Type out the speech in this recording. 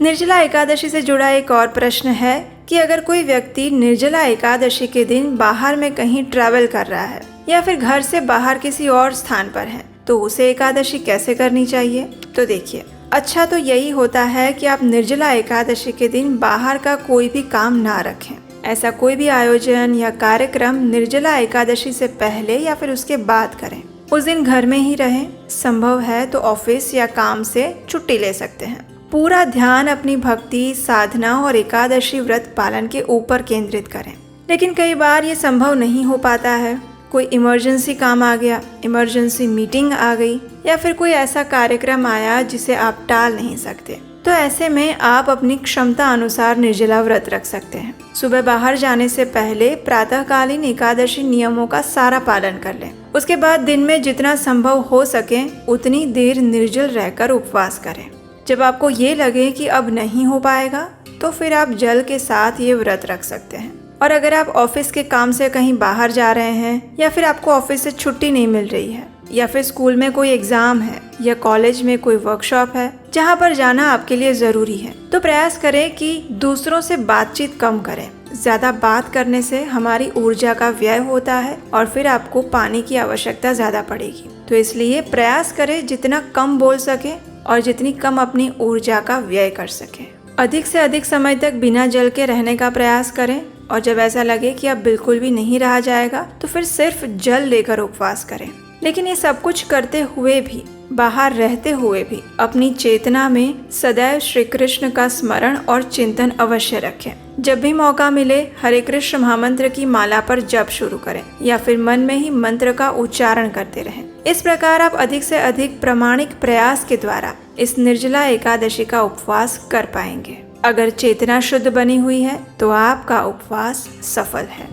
निर्जला एकादशी से जुड़ा एक और प्रश्न है कि अगर कोई व्यक्ति निर्जला एकादशी के दिन बाहर में कहीं ट्रैवल कर रहा है या फिर घर से बाहर किसी और स्थान पर है तो उसे एकादशी कैसे करनी चाहिए। तो देखिए, अच्छा तो यही होता है कि आप निर्जला एकादशी के दिन बाहर का कोई भी काम ना रखें। ऐसा कोई भी आयोजन या कार्यक्रम निर्जला एकादशी से पहले या फिर उसके बाद करें। उस दिन घर में ही रहें, संभव है तो ऑफिस या काम से छुट्टी ले सकते हैं। पूरा ध्यान अपनी भक्ति, साधना और एकादशी व्रत पालन के ऊपर केंद्रित करें। लेकिन कई बार ये संभव नहीं हो पाता है। कोई इमरजेंसी काम आ गया, इमरजेंसी मीटिंग आ गई या फिर कोई ऐसा कार्यक्रम आया जिसे आप टाल नहीं सकते। तो ऐसे में आप अपनी क्षमता अनुसार निर्जला व्रत रख सकते हैं। सुबह बाहर जाने से पहले प्रातःकालीन एकादशी नियमों का सारा पालन कर लें। उसके बाद दिन में जितना संभव हो सके उतनी देर निर्जल रहकर उपवास करें। जब आपको ये लगे कि अब नहीं हो पाएगा तो फिर आप जल के साथ ये व्रत रख सकते हैं। और अगर आप ऑफिस के काम से कहीं बाहर जा रहे हैं या फिर आपको ऑफिस से छुट्टी नहीं मिल रही है या फिर स्कूल में कोई एग्जाम है या कॉलेज में कोई वर्कशॉप है जहाँ पर जाना आपके लिए जरूरी है, तो प्रयास करें कि दूसरों से बातचीत कम करें। ज्यादा बात करने से हमारी ऊर्जा का व्यय होता है और फिर आपको पानी की आवश्यकता ज्यादा पड़ेगी। तो इसलिए प्रयास करें जितना कम बोल सके और जितनी कम अपनी ऊर्जा का व्यय कर सके। अधिक से अधिक समय तक बिना जल के रहने का प्रयास करें और जब ऐसा लगे कि अब बिल्कुल भी नहीं रहा जाएगा तो फिर सिर्फ जल लेकर उपवास करें। लेकिन ये सब कुछ करते हुए भी, बाहर रहते हुए भी अपनी चेतना में सदैव श्री कृष्ण का स्मरण और चिंतन अवश्य रखें। जब भी मौका मिले हरे कृष्ण महामंत्र की माला पर जप शुरू करें या फिर मन में ही मंत्र का उच्चारण करते रहें। इस प्रकार आप अधिक से अधिक प्रामाणिक प्रयास के द्वारा इस निर्जला एकादशी का उपवास कर पाएंगे। अगर चेतना शुद्ध बनी हुई है तो आपका उपवास सफल है।